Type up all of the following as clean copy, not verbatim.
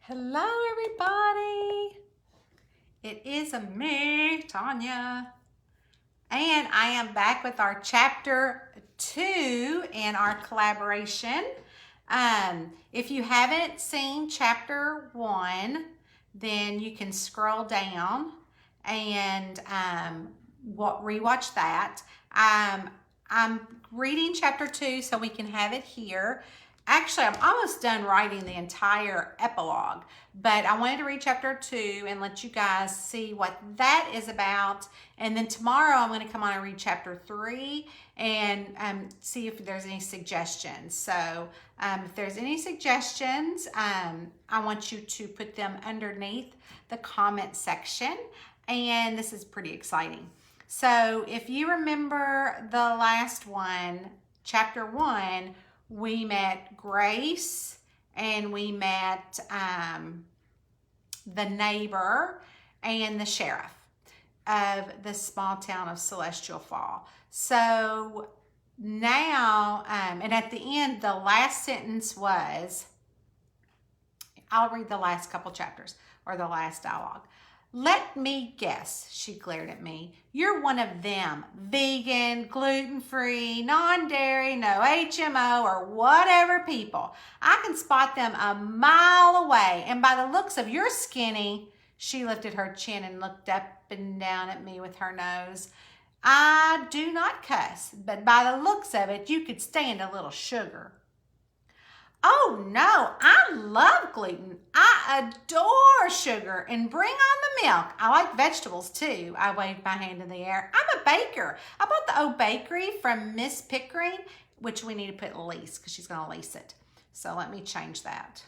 Hello, everybody. It is me, Tanya, and I am back with our chapter 2 in our collaboration. If you haven't seen chapter 1, then you can scroll down and rewatch that. I'm reading chapter 2 so we can have it here. Actually, I'm almost done writing the entire epilogue, but I wanted to read chapter 2 and let you guys see what that is about. And then tomorrow I'm going to come on and read chapter 3 and see if there's any suggestions. So if there's any suggestions, I want you to put them underneath the comment section. And this is pretty exciting. So if you remember the last one, chapter 1, we met Grace and we met the neighbor and the sheriff of the small town of Celestial Fall. So now, and at the end, the last sentence was, I'll read the last couple chapters or the last dialogue. "Let me guess," she glared at me. "You're one of them, vegan, gluten-free, non-dairy, no HMO, or whatever people. I can spot them a mile away, and by the looks of your skinny," she lifted her chin and looked up and down at me with her nose. "I do not cuss, but by the looks of it, you could stand a little sugar." "Oh no, I love gluten. I adore sugar, and bring on the milk. I like vegetables too." I waved my hand in the air. "I'm a baker. I bought the old bakery from Miss Pickering," which we need to put lease because she's going to lease it. So let me change that.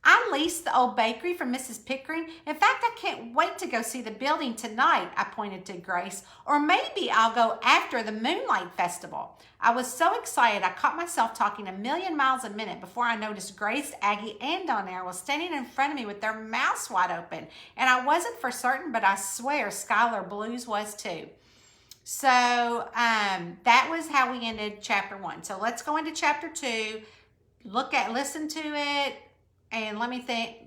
"I leased the old bakery from Mrs. Pickering. In fact, I can't wait to go see the building tonight," I pointed to Grace. "Or maybe I'll go after the Moonlight Festival." I was so excited I caught myself talking a million miles a minute before I noticed Grace, Aggie, and Donaire was standing in front of me with their mouths wide open. And I wasn't for certain, but I swear Skylar Blues was too. So that was how we ended chapter 1. So let's go into chapter 2, listen to it, and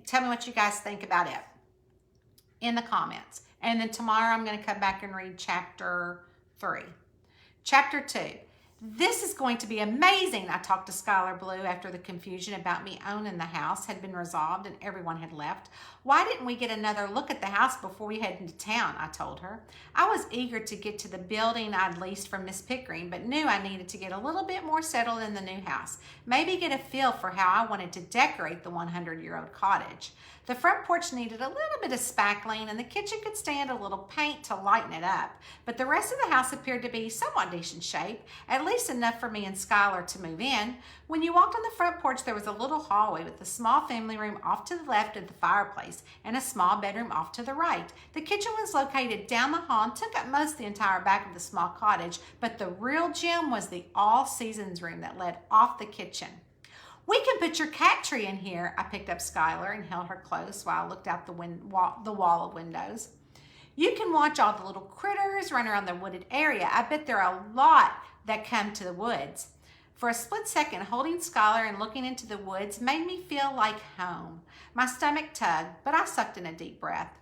tell me what you guys think about it in the comments. And then tomorrow I'm going to come back and read chapter 3. Chapter 2. "This is going to be amazing," I talked to Skylar Blue after the confusion about me owning the house had been resolved and everyone had left. "Why didn't we get another look at the house before we head into town?" I told her. I was eager to get to the building I'd leased from Miss Pickering, but knew I needed to get a little bit more settled in the new house. Maybe get a feel for how I wanted to decorate the 100-year-old cottage. The front porch needed a little bit of spackling, and the kitchen could stand a little paint to lighten it up. But the rest of the house appeared to be somewhat decent shape, at least enough for me and Skylar to move in. When you walked on the front porch, there was a little hallway with a small family room off to the left of the fireplace and a small bedroom off to the right. The kitchen was located down the hall and took up most of the entire back of the small cottage, but the real gem was the all-seasons room that led off the kitchen. "We can put your cat tree in here." I picked up Skylar and held her close while I looked out the wall of windows. "You can watch all the little critters run around the wooded area. I bet there are a lot that come to the woods." For a split second, holding Skylar and looking into the woods made me feel like home. My stomach tugged, but I sucked in a deep breath.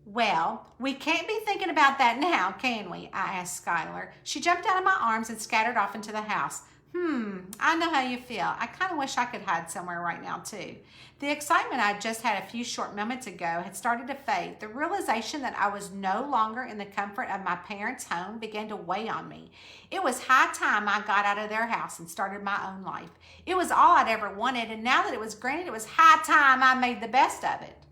"Well, we can't be thinking about that now, can we?" I asked Skylar. She jumped out of my arms and scattered off into the house. I know how you feel. I kind of wish I could hide somewhere right now, too." The excitement I just had a few short moments ago had started to fade. The realization that I was no longer in the comfort of my parents' home began to weigh on me. It was high time I got out of their house and started my own life. It was all I'd ever wanted, and now that it was granted, it was high time I made the best of it.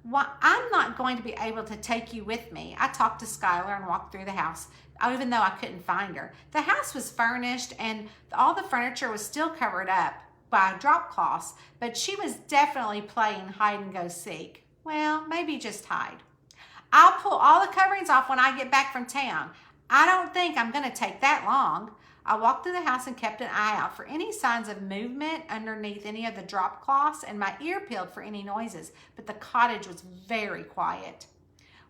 "Well, I'm not going to be able to take you with me." I talked to Skylar and walked through the house, even though I couldn't find her. The house was furnished and all the furniture was still covered up by drop cloths, but she was definitely playing hide and go seek. Well, maybe just hide. "I'll pull all the coverings off when I get back from town. I don't think I'm going to take that long." I walked through the house and kept an eye out for any signs of movement underneath any of the drop cloths, and my ear peeled for any noises, but the cottage was very quiet.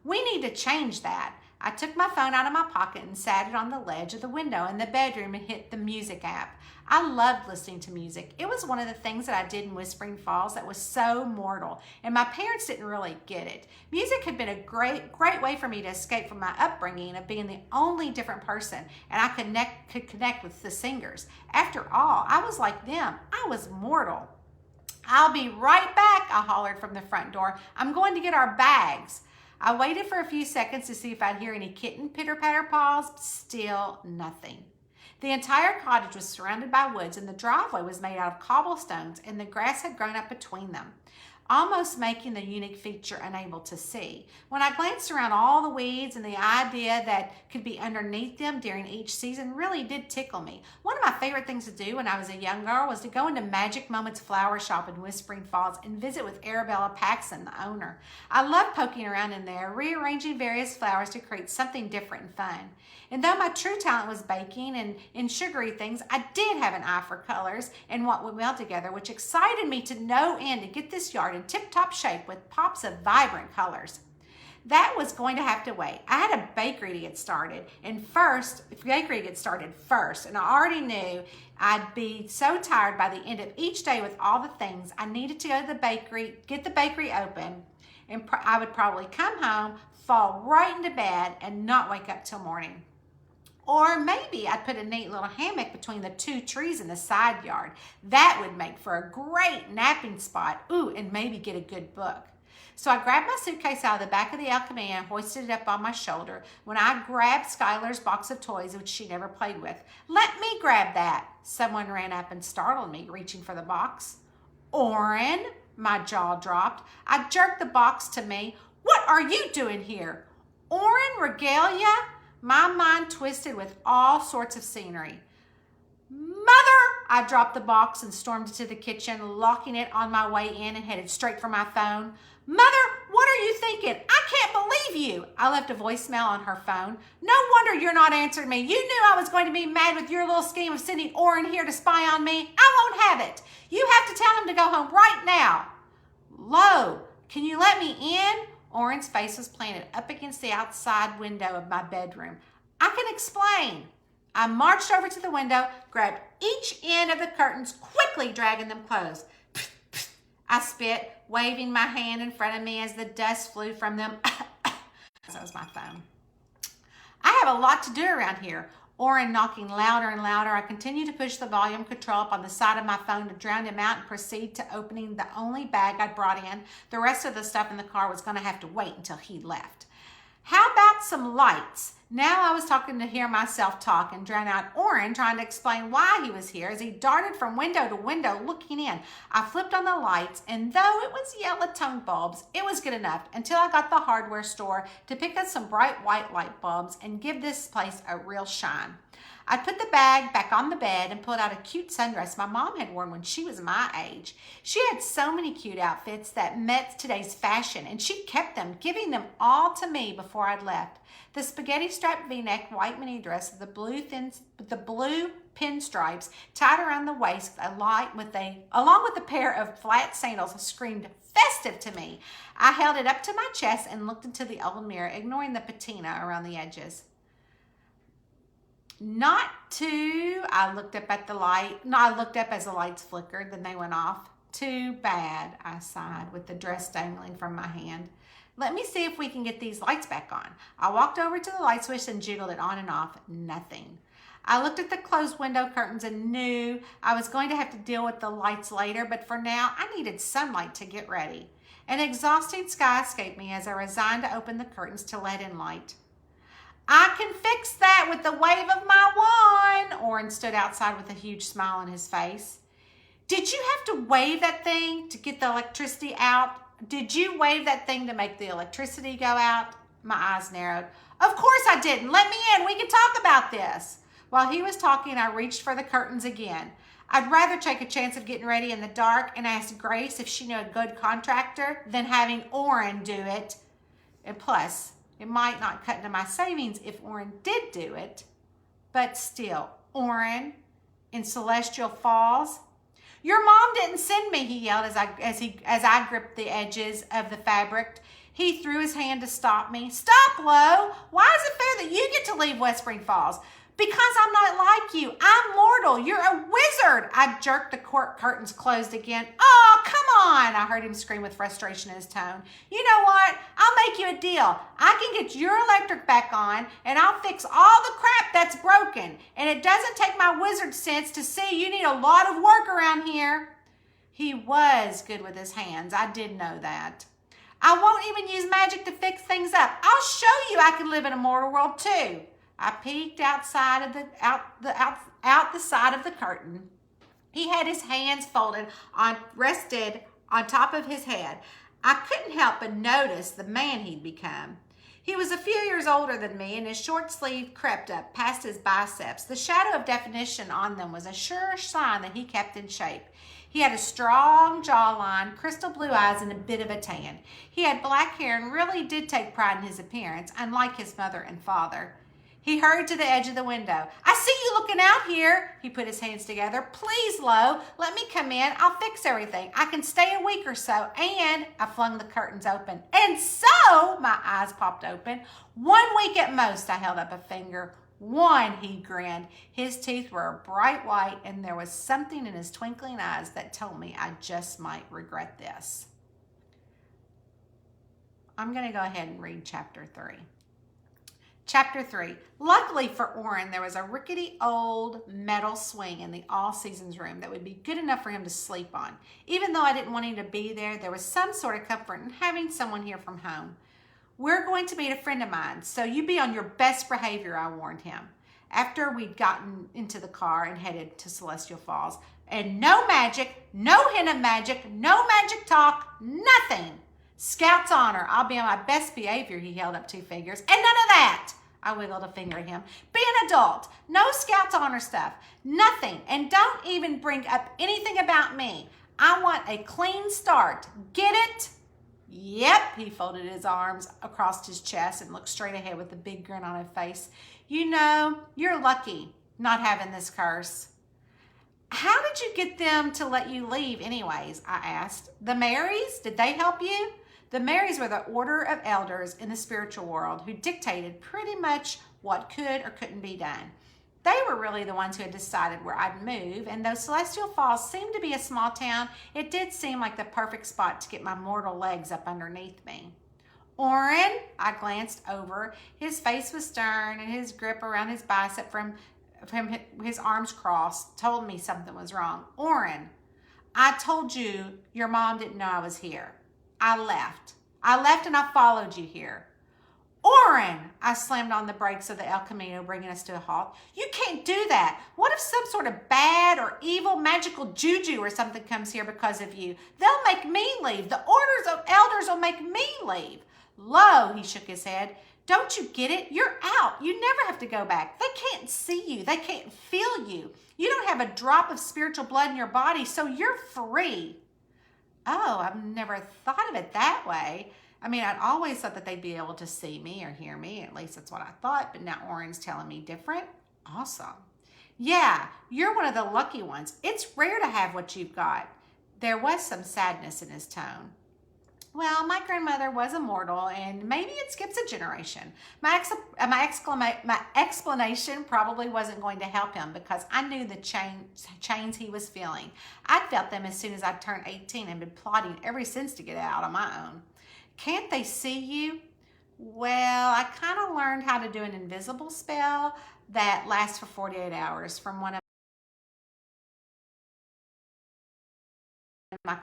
"We need to change that. I took my phone out of my pocket and sat it on the ledge of the window in the bedroom and hit the music app. I loved listening to music. It was one of the things that I did in Whispering Falls that was so mortal, and my parents didn't really get it. Music had been a great way for me to escape from my upbringing of being the only different person, and I could connect with the singers. After all, I was like them. I was mortal. "I'll be right back," I hollered from the front door. "I'm going to get our bags." I waited for a few seconds to see if I'd hear any kitten pitter-patter paws, but still nothing. The entire cottage was surrounded by woods, and the driveway was made out of cobblestones, and the grass had grown up between them, almost making the unique feature unable to see. When I glanced around all the weeds, and the idea that could be underneath them during each season really did tickle me. One of my favorite things to do when I was a young girl was to go into Magic Moments Flower Shop in Whispering Falls and visit with Arabella Paxson, the owner. I loved poking around in there, rearranging various flowers to create something different and fun. And though my true talent was baking and in sugary things, I did have an eye for colors and what would meld together, which excited me to no end to get this yard in tip-top shape with pops of vibrant colors. That was going to have to wait. I had a bakery to get started, and first, and I already knew I'd be so tired by the end of each day with all the things. I needed to go to the bakery, get the bakery open, and I would probably come home, fall right into bed, and not wake up till morning. Or maybe I'd put a neat little hammock between the 2 trees in the side yard. That would make for a great napping spot. Ooh, and maybe get a good book. So I grabbed my suitcase out of the back of the El Camino and hoisted it up on my shoulder when I grabbed Skylar's box of toys, which she never played with. "Let me grab that." Someone ran up and startled me, reaching for the box. "Orrin," my jaw dropped. I jerked the box to me. "What are you doing here?" "Orrin Regalia?" My mind twisted with all sorts of scenery. "Mother!" I dropped the box and stormed into the kitchen, locking it on my way in and headed straight for my phone. "Mother, what are you thinking? I can't believe you." I left a voicemail on her phone. "No wonder you're not answering me. You knew I was going to be mad with your little scheme of sending Orrin here to spy on me. I won't have it. You have to tell him to go home right now." "Lo, can you let me in?" Orrin's face was planted up against the outside window of my bedroom. "I can explain." I marched over to the window, grabbed each end of the curtains, quickly dragging them closed. I spit, waving my hand in front of me as the dust flew from them. That was my phone. "I have a lot to do around here." Orrin knocking louder and louder. I continued to push the volume control up on the side of my phone to drown him out and proceed to opening the only bag I'd brought in. The rest of the stuff in the car was going to have to wait until he left. "How about some lights?" Now I was talking to hear myself talk and drown out Orrin trying to explain why he was here as he darted from window to window looking in. I flipped on the lights, and though it was yellow tone bulbs, it was good enough until I got the hardware store to pick up some bright white light bulbs and give this place a real shine. I put the bag back on the bed and pulled out a cute sundress my mom had worn when she was my age. She had so many cute outfits that met today's fashion, and she kept them, giving them all to me before I'd left. The spaghetti striped V-neck white mini dress with the blue pinstripes tied around the waist, along with a pair of flat sandals, screamed festive to me. I held it up to my chest and looked into the old mirror, ignoring the patina around the edges. I looked up at the light. No, I looked up as the lights flickered, then they went off. "Too bad," I sighed, with the dress dangling from my hand. "Let me see if we can get these lights back on." I walked over to the light switch and jiggled it on and off. Nothing. I looked at the closed window curtains and knew I was going to have to deal with the lights later, but for now, I needed sunlight to get ready. An exhausting sigh escaped me as I resigned to open the curtains to let in light. "I can fix that with the wave of my wand." Orrin stood outside with a huge smile on his face. "Did you have to wave that thing to get the electricity out? Did you wave that thing to make the electricity go out?" My eyes narrowed. "Of course I didn't. Let me in. We can talk about this." While he was talking, I reached for the curtains again. I'd rather take a chance of getting ready in the dark and ask Grace if she knew a good contractor than having Orrin do it. And plus, it might not cut into my savings if Orrin did do it. But still, Orrin in Celestial Falls. Your mom didn't send me, he yelled as I gripped the edges of the fabric. He threw his hand to stop me. Stop, Lo. Why is it fair that you get to leave West Spring Falls? Because I'm not like you. I'm mortal. You're a wizard. I jerked the court curtains closed again. Oh, come on, I heard him scream with frustration in his tone. You know what? I'll make you a deal. I can get your electric back on, and I'll fix all the crap that's broken. And it doesn't take my wizard sense to see you need a lot of work around here. He was good with his hands. I did know that. I won't even use magic to fix things up. I'll show you I can live in a mortal world too. I peeked outside of out the side of the curtain. He had his hands rested on top of his head. I couldn't help but notice the man he'd become. He was a few years older than me, and his short sleeve crept up past his biceps. The shadow of definition on them was a sure sign that he kept in shape. He had a strong jawline, crystal blue eyes, and a bit of a tan. He had black hair and really did take pride in his appearance, unlike his mother and father. He hurried to the edge of the window. I see you looking out here. He put his hands together. Please, Lo, let me come in. I'll fix everything. I can stay a week or so. And I flung the curtains open. And so, my eyes popped open. 1 week at most, I held up a finger. 1, he grinned. His teeth were bright white, and there was something in his twinkling eyes that told me I just might regret this. I'm going to go ahead and read chapter 3. Chapter 3. Luckily for Orrin, there was a rickety old metal swing in the all-seasons room that would be good enough for him to sleep on. Even though I didn't want him to be there was some sort of comfort in having someone here from home. We're going to meet a friend of mine, so you be on your best behavior, I warned him. After we'd gotten into the car and headed to Celestial Falls. And no magic, no hint of magic, no magic talk, nothing. Scout's honor, I'll be on my best behavior, he held up 2 fingers. And none of that. I wiggled a finger at him. Be an adult. No Scout's honor stuff. Nothing. And don't even bring up anything about me. I want a clean start. Get it? Yep. He folded his arms across his chest and looked straight ahead with a big grin on his face. You know, you're lucky not having this curse. How did you get them to let you leave anyways? I asked. The Marys? Did they help you? The Marys were the order of elders in the spiritual world who dictated pretty much what could or couldn't be done. They were really the ones who had decided where I'd move, and though Celestial Falls seemed to be a small town, it did seem like the perfect spot to get my mortal legs up underneath me. Orrin, I glanced over. His face was stern, and his grip around his bicep from his arms crossed told me something was wrong. Orrin, I told you your mom didn't know I was here. I left and I followed you here. Orrin, I slammed on the brakes of the El Camino, bringing us to a halt. You can't do that. What if some sort of bad or evil magical juju or something comes here because of you? They'll make me leave. The orders of elders will make me leave. Lo, he shook his head. Don't you get it? You're out. You never have to go back. They can't see you. They can't feel you. You don't have a drop of spiritual blood in your body, so you're free. Oh, I've never thought of it that way. I mean, I'd always thought that they'd be able to see me or hear me. At least that's what I thought. But now Orrin's telling me different. Awesome. Yeah, you're one of the lucky ones. It's rare to have what you've got. There was some sadness in his tone. Well, my grandmother was immortal, and maybe it skips a generation. My explanation probably wasn't going to help him because I knew the chains he was feeling. I'd felt them as soon as I turned 18 and been plotting ever since to get out on my own. Can't they see you? Well, I kind of learned how to do an invisible spell that lasts for 48 hours from one of my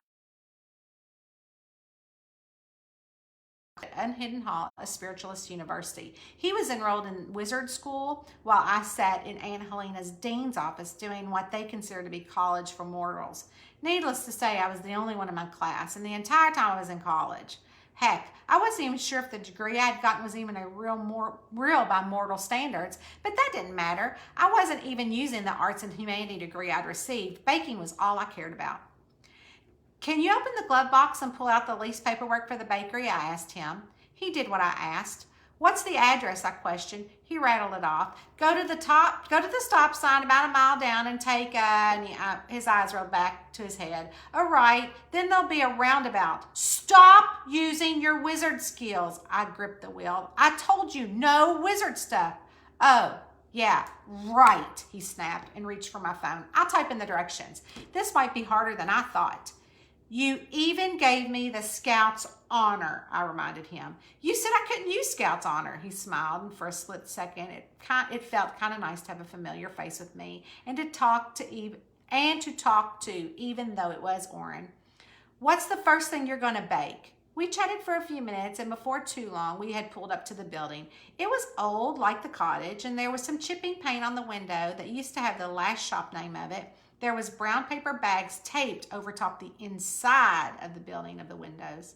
Unhidden Hall, a spiritualist university. He was enrolled in wizard school while I sat in Aunt Helena's dean's office doing what they consider to be college for mortals. Needless to say, I was the only one in my class, and the entire time I was in college. Heck, I wasn't even sure if the degree I'd gotten was even a real by mortal standards, but that didn't matter. I wasn't even using the arts and humanity degree I'd received. Baking was all I cared about. Can you open the glove box and pull out the lease paperwork for the bakery? I asked him. He did what I asked. What's the address? I questioned. He rattled it off. Go to the stop sign about a mile down and take, his eyes rolled back to his head. A right, then there'll be a roundabout. Stop using your wizard skills. I gripped the wheel. I told you, no wizard stuff. Oh, yeah, right, he snapped and reached for my phone. I'll type in the directions. This might be harder than I thought. You even gave me the Scout's honor, I reminded him. You said I couldn't use Scout's honor, he smiled, and for a split second, it felt kind of nice to have a familiar face with me and to talk to, even though it was Orrin. What's the first thing you're going to bake? We chatted for a few minutes, and before too long, we had pulled up to the building. It was old, like the cottage, and there was some chipping paint on the window that used to have the last shop name of it. There was brown paper bags taped over top the inside of the building of the windows.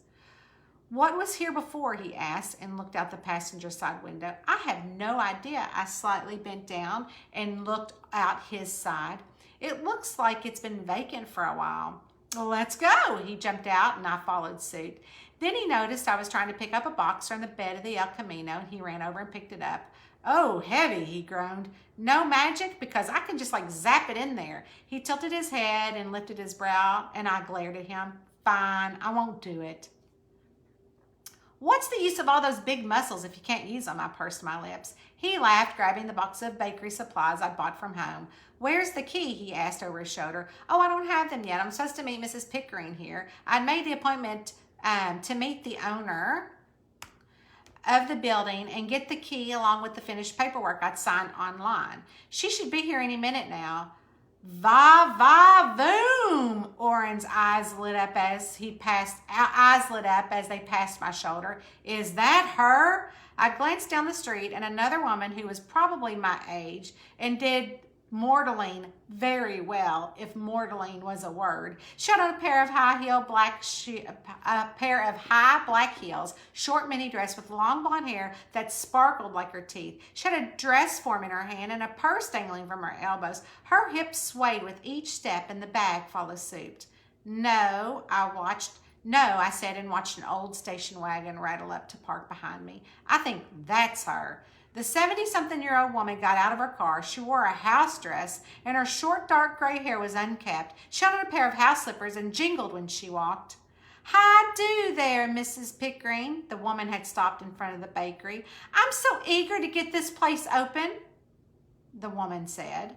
What was here before? He asked and looked out the passenger side window. I have no idea. I slightly bent down and looked out his side. It looks like it's been vacant for a while. Well, let's go. He jumped out and I followed suit. Then he noticed I was trying to pick up a box from the bed of the El Camino, and he ran over and picked it up. Oh, heavy, he groaned. No magic? Because I can just zap it in there. He tilted his head and lifted his brow, and I glared at him. Fine, I won't do it. What's the use of all those big muscles if you can't use them? I pursed my lips. He laughed, grabbing the box of bakery supplies I'd bought from home. Where's the key? He asked over his shoulder. Oh, I don't have them yet. I'm supposed to meet Mrs. Pickering here. I'd made the appointment to meet the owner of the building and get the key along with the finished paperwork I'd signed online. She should be here any minute now. Va va voom! Orrin's eyes lit up as they passed my shoulder. Is that her? I glanced down the street, and another woman who was probably my age and did mortaling very well, if mortaling was a word. She had on a pair of high black heels, short mini dress with long blonde hair that sparkled like her teeth. She had a dress form in her hand and a purse dangling from her elbows. Her hips swayed with each step, and the bag followed suit. No, I said, and watched an old station wagon rattle up to park behind me. I think that's her. The 70-something-year-old woman got out of her car. She wore a house dress, and her short, dark gray hair was unkempt. She had on a pair of house slippers and jingled when she walked. Hi do there, Mrs. Pickering. The woman had stopped in front of the bakery. I'm so eager to get this place open, the woman said.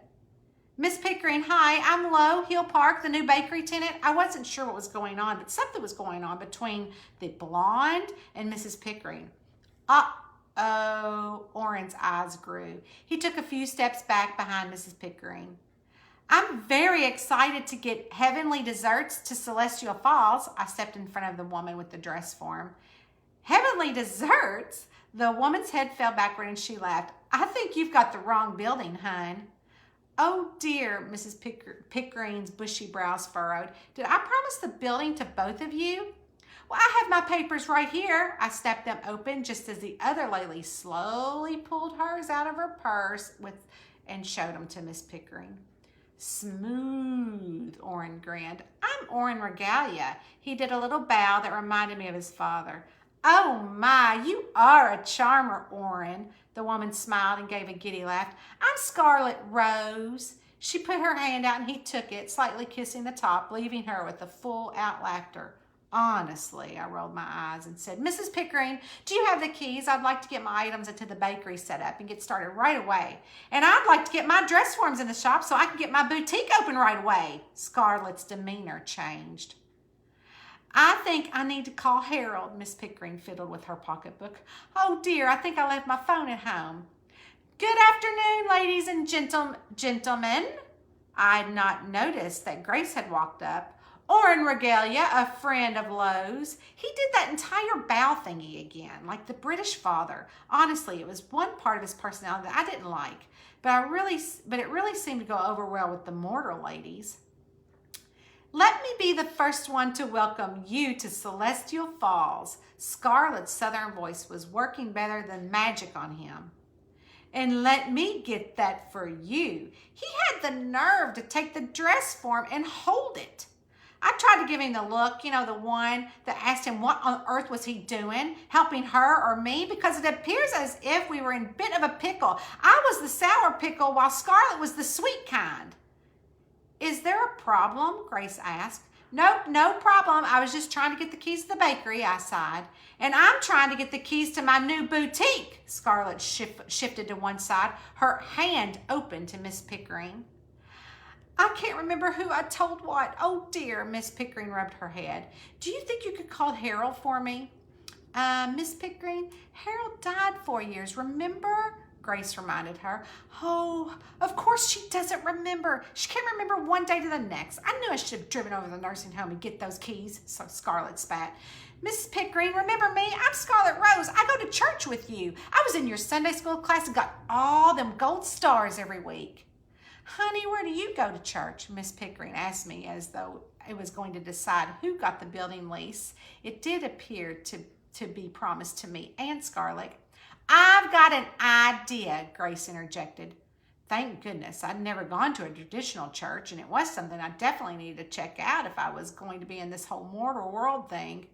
Miss Pickering, hi, I'm Lo, Hill Park, the new bakery tenant. I wasn't sure what was going on, but something was going on between the blonde and Mrs. Pickering. Oh, Orrin's eyes grew. He took a few steps back behind Mrs. Pickering. I'm very excited to get heavenly desserts to Celestial Falls. I stepped in front of the woman with the dress form. Heavenly desserts? The woman's head fell backward and she laughed. I think you've got the wrong building, hon. Oh dear, Mrs. Pickering's bushy brows furrowed. Did I promise the building to both of you? Well, I have my papers right here. I stepped them open just as the other lady slowly pulled hers out of her purse and showed them to Miss Pickering. Smooth, Orrin grinned. I'm Orrin Regalia. He did a little bow that reminded me of his father. Oh my, you are a charmer, Orrin. The woman smiled and gave a giddy laugh. I'm Scarlet Rose. She put her hand out and he took it, slightly kissing the top, leaving her with a full-out laughter. Honestly, I rolled my eyes and said, Mrs. Pickering, do you have the keys? I'd like to get my items into the bakery set up and get started right away. And I'd like to get my dress forms in the shop so I can get my boutique open right away. Scarlett's demeanor changed. I think I need to call Harold, Miss Pickering fiddled with her pocketbook. Oh dear, I think I left my phone at home. Good afternoon, ladies and gentlemen. I had not noticed that Grace had walked up. Orrin Regalia, a friend of Lowe's. He did that entire bow thingy again, like the British father. Honestly, it was one part of his personality that I didn't like, but it really seemed to go over well with the Mortar ladies. Let me be the first one to welcome you to Celestial Falls. Scarlett's southern voice was working better than magic on him. And let me get that for you. He had the nerve to take the dress form and hold it. I tried to give him the look, the one that asked him what on earth was he doing, helping her or me, because it appears as if we were in a bit of a pickle. I was the sour pickle while Scarlett was the sweet kind. Is there a problem? Grace asked. Nope, no problem. I was just trying to get the keys to the bakery, I sighed. And I'm trying to get the keys to my new boutique. Scarlett shifted to one side, her hand open to Miss Pickering. I can't remember who I told what. Oh dear, Miss Pickering rubbed her head. Do you think you could call Harold for me? Miss Pickering, Harold died 4 years, remember? Grace reminded her. Oh, of course she doesn't remember. She can't remember one day to the next. I knew I should have driven over to the nursing home and get those keys, so Scarlett spat. Mrs. Pickering, remember me? I'm Scarlett Rose. I go to church with you. I was in your Sunday school class and got all them gold stars every week. Honey, where do you go to church? Miss Pickering asked me as though it was going to decide who got the building lease. It did appear to be promised to me and Scarlett. I've got an idea, Grace interjected. Thank goodness I'd never gone to a traditional church, and it was something I definitely needed to check out if I was going to be in this whole mortal world thing.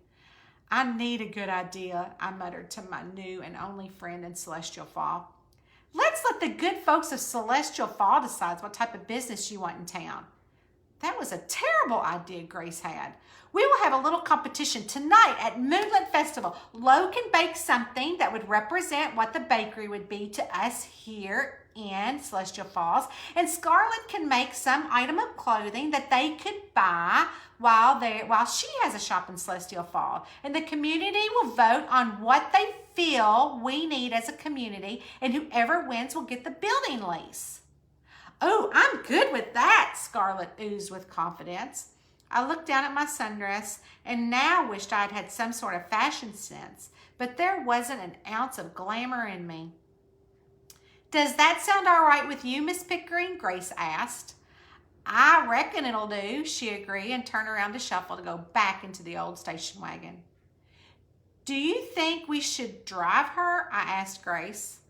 I need a good idea, I muttered to my new and only friend in Celestial Fall. Let's let the good folks of Celestial Fall decide what type of business you want in town. That was a terrible idea Grace had. We will have a little competition tonight at Moonlit Festival. Lo can bake something that would represent what the bakery would be to us here in Celestial Falls, and Scarlett can make some item of clothing that they could buy while she has a shop in Celestial Fall. And the community will vote on what they feel we need as a community, and whoever wins will get the building lease. Oh, I'm good with that, Scarlett oozed with confidence. I looked down at my sundress and now wished I'd had some sort of fashion sense, but there wasn't an ounce of glamour in me. Does that sound all right with you, Miss Pickering? Grace asked. I reckon it'll do, she agreed and turned around to shuffle to go back into the old station wagon. Do you think we should drive her? I asked Grace.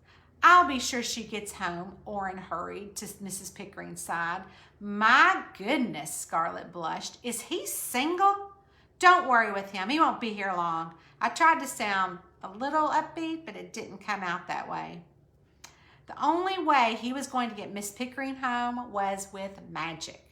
I'll be sure she gets home, Orrin hurried to Mrs. Pickering's side. My goodness, Scarlett blushed. Is he single? Don't worry with him. He won't be here long. I tried to sound a little upbeat, but it didn't come out that way. The only way he was going to get Miss Pickering home was with magic.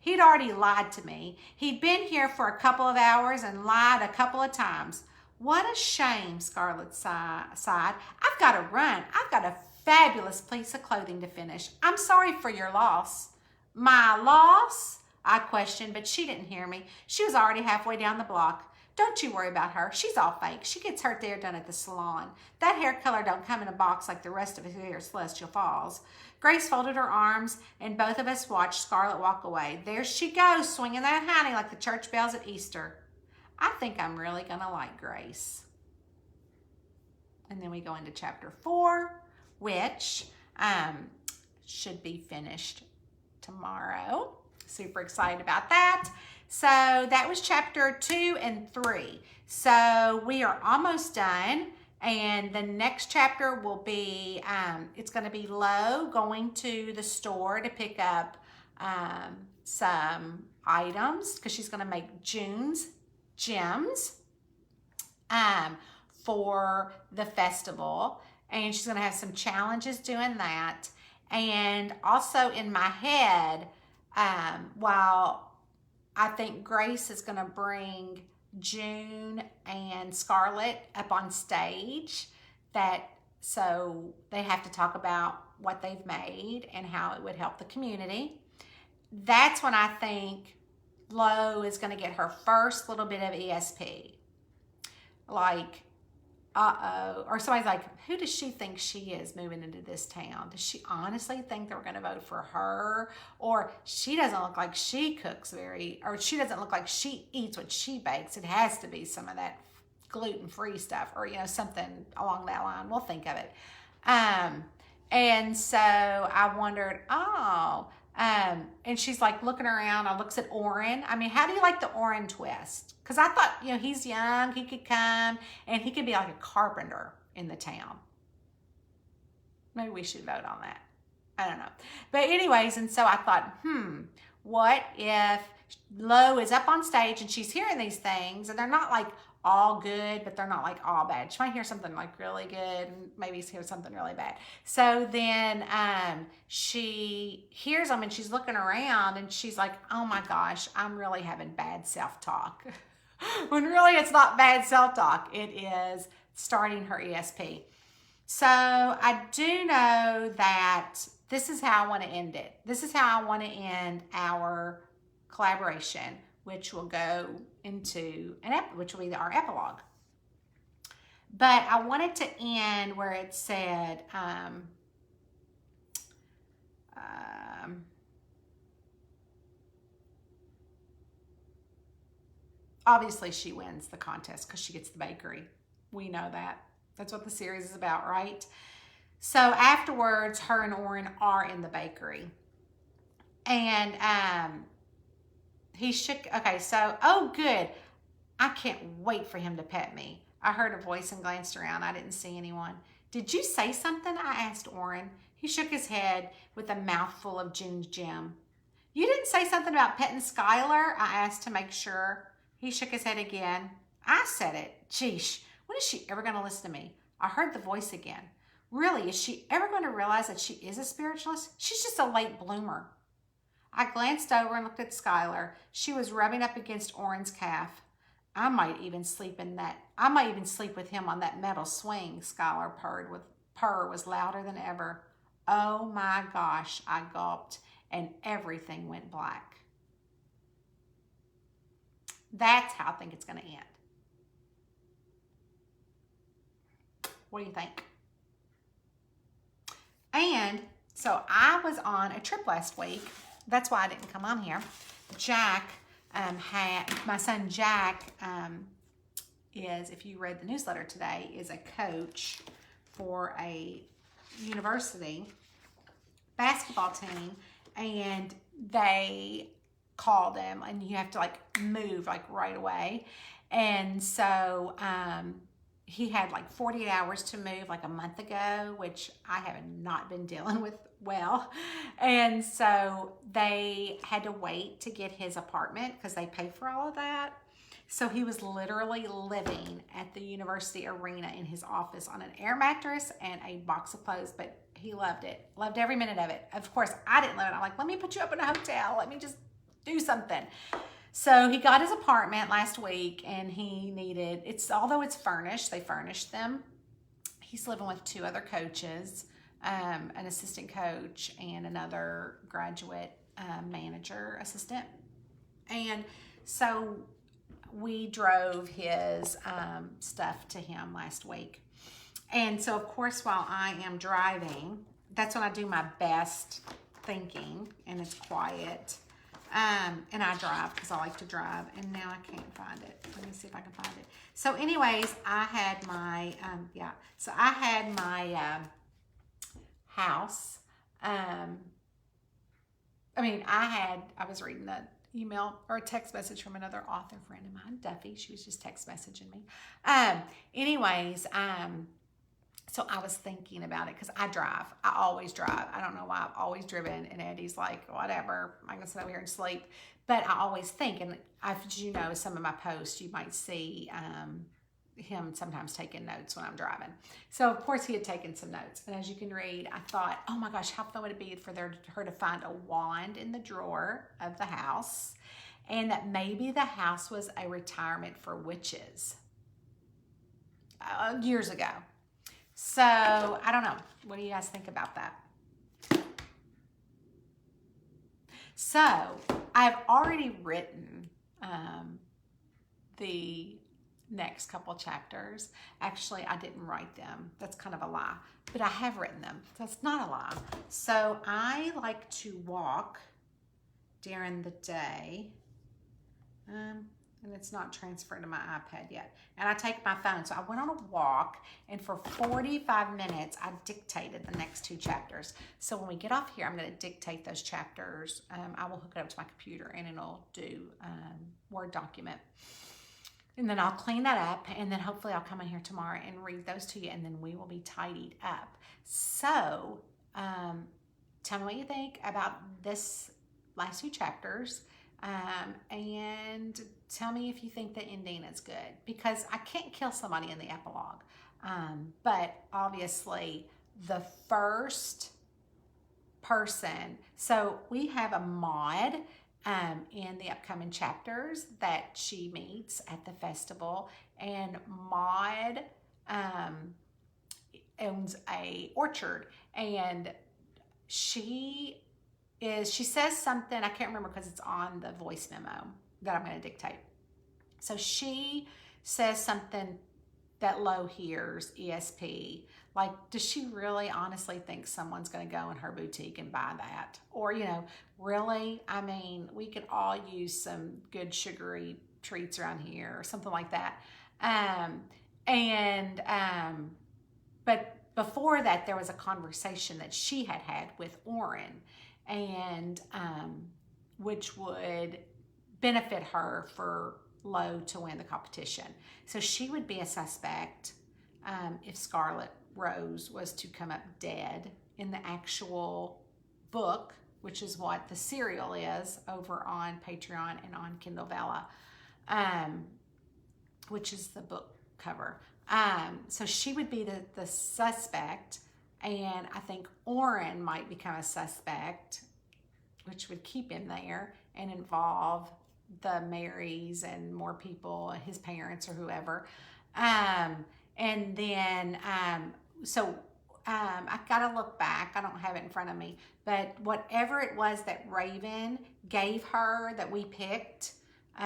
He'd already lied to me. He'd been here for a couple of hours and lied a couple of times. What a shame, Scarlett sighed. I've got to run. I've got a fabulous piece of clothing to finish. I'm sorry for your loss. My loss? I questioned, but she didn't hear me. She was already halfway down the block. Don't you worry about her. She's all fake. She gets her hair done at the salon. That hair color don't come in a box like the rest of us here at Celestial Falls. Grace folded her arms, and both of us watched Scarlett walk away. There she goes, swinging that honey like the church bells at Easter. I think I'm really going to like Grace. And then we go into chapter 4, which should be finished tomorrow. Super excited about that. So that was chapter 2 and 3. So we are almost done. And the next chapter will be, it's going to be Lo going to the store to pick up some items because she's going to make June's gems for the festival, and she's going to have some challenges doing that. And also in my head, while I think Grace is going to bring June and Scarlett up on stage, so they have to talk about what they've made and how it would help the community. That's when I think Lo is going to get her first little bit of ESP. Like, uh-oh. Or somebody's like, who does she think she is moving into this town? Does she honestly think that we're going to vote for her? Or she doesn't look like she cooks or she doesn't look like she eats what she bakes. It has to be some of that gluten-free stuff or, something along that line. We'll think of it. And so I wondered, and she's like looking around. I looks at Orrin. I mean, how do you like the Orrin twist? Because I thought, he's young. He could come and he could be like a carpenter in the town. Maybe we should vote on that. I don't know. But anyways, and so I thought, what if Lo is up on stage and she's hearing these things, and they're not like all good, but they're not like all bad. She might hear something like really good and maybe hear something really bad. So then she hears them and she's looking around and she's like, oh my gosh, I'm really having bad self-talk. When really it's not bad self-talk, it is starting her ESP. So I do know that this is how I want to end it. This is how I want to end our collaboration, which will go into which will be our epilogue. But I wanted to end where it said, obviously she wins the contest because she gets the bakery. We know that. That's what the series is about, right? So afterwards, her and Orrin are in the bakery. And he shook, okay, so, oh good. I can't wait for him to pet me. I heard a voice and glanced around. I didn't see anyone. Did you say something? I asked Orrin. He shook his head with a mouthful of Gin's gem. You didn't say something about petting Skylar? I asked to make sure. He shook his head again. I said it. Sheesh, when is she ever going to listen to me? I heard the voice again. Really, is she ever going to realize that she is a spiritualist? She's just a late bloomer. I glanced over and looked at Skylar. She was rubbing up against Orrin's calf. I might even sleep with him on that metal swing, Skylar purred. Purr was louder than ever. Oh my gosh, I gulped, and everything went black. That's how I think it's going to end. What do you think? And so I was on a trip last week. That's why I didn't come on here. Jack my son Jack is, if you read the newsletter today, is a coach for a university basketball team, and they called him, and you have to like move like right away. And so he had like 48 hours to move like a month ago, which I have not been dealing with well. And so they had to wait to get his apartment because they pay for all of that. So he was literally living at the university arena in his office on an air mattress and a box of clothes, but he loved it. Loved every minute of it. Of course, I didn't love it. I'm like, let me put you up in a hotel. Let me just do something. So he got his apartment last week, and he needed, although it's furnished, they furnished them. He's living with 2 other coaches, an assistant coach and another graduate manager assistant. And so we drove his stuff to him last week. And so of course, while I am driving, that's when I do my best thinking, and it's quiet. And I drive because I like to drive, and now I can't find it. Let me see if I can find it. So anyways, I had my, house. I was reading the email or a text message from another author friend of mine, Duffy. She was just text messaging me. So I was thinking about it because I drive. I always drive. I don't know why. I've always driven. And Eddie's like, whatever, I'm going to sit over here and sleep. But I always think, and as you know, some of my posts, you might see him sometimes taking notes when I'm driving. So, of course, he had taken some notes. And as you can read, I thought, oh my gosh, how fun would it be for her to find a wand in the drawer of the house, and that maybe the house was a retirement for witches years ago. So, I don't know. What do you guys think about that? So, I've already written the next couple chapters. Actually, I didn't write them. That's kind of a lie. But I have written them. That's not a lie. So, I like to walk during the day. And it's not transferred to my iPad yet. And I take my phone. So I went on a walk, and for 45 minutes, I dictated the next 2 chapters. So when we get off here, I'm going to dictate those chapters. I will hook it up to my computer, and it'll do Word document. And then I'll clean that up, and then hopefully I'll come in here tomorrow and read those to you, and then we will be tidied up. So tell me what you think about this last 2 chapters. And tell me if you think the ending is good, because I can't kill somebody in the epilogue. But obviously, the first person, so we have a mod in the upcoming chapters that she meets at the festival, and Maud owns a orchard, and she says something, I can't remember because it's on the voice memo that I'm going to dictate. So she says something that Lo hears, ESP. Like, does she really honestly think someone's going to go in her boutique and buy that? Or, really? I mean, we could all use some good sugary treats around here or something like that. But before that, there was a conversation that she had with Orrin, and which would benefit her for Lo to win the competition. So she would be a suspect if Scarlet Rose was to come up dead in the actual book, which is what the serial is over on Patreon and on Kindle Vella, which is the book cover. So she would be the suspect, and I think Orrin might become a suspect, which would keep him there and involve the Marys and more people, his parents or whoever. And then, I gotta look back. I don't have it in front of me, but whatever it was that Raven gave her that we picked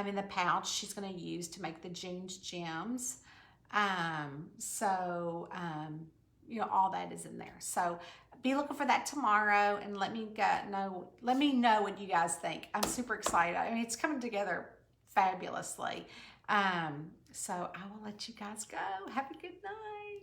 in the pouch, she's gonna use to make the June's gems. All that is in there. So be looking for that tomorrow, and let me know what you guys think. I'm super excited. I mean, it's coming together fabulously. So I will let you guys go. Have a good night.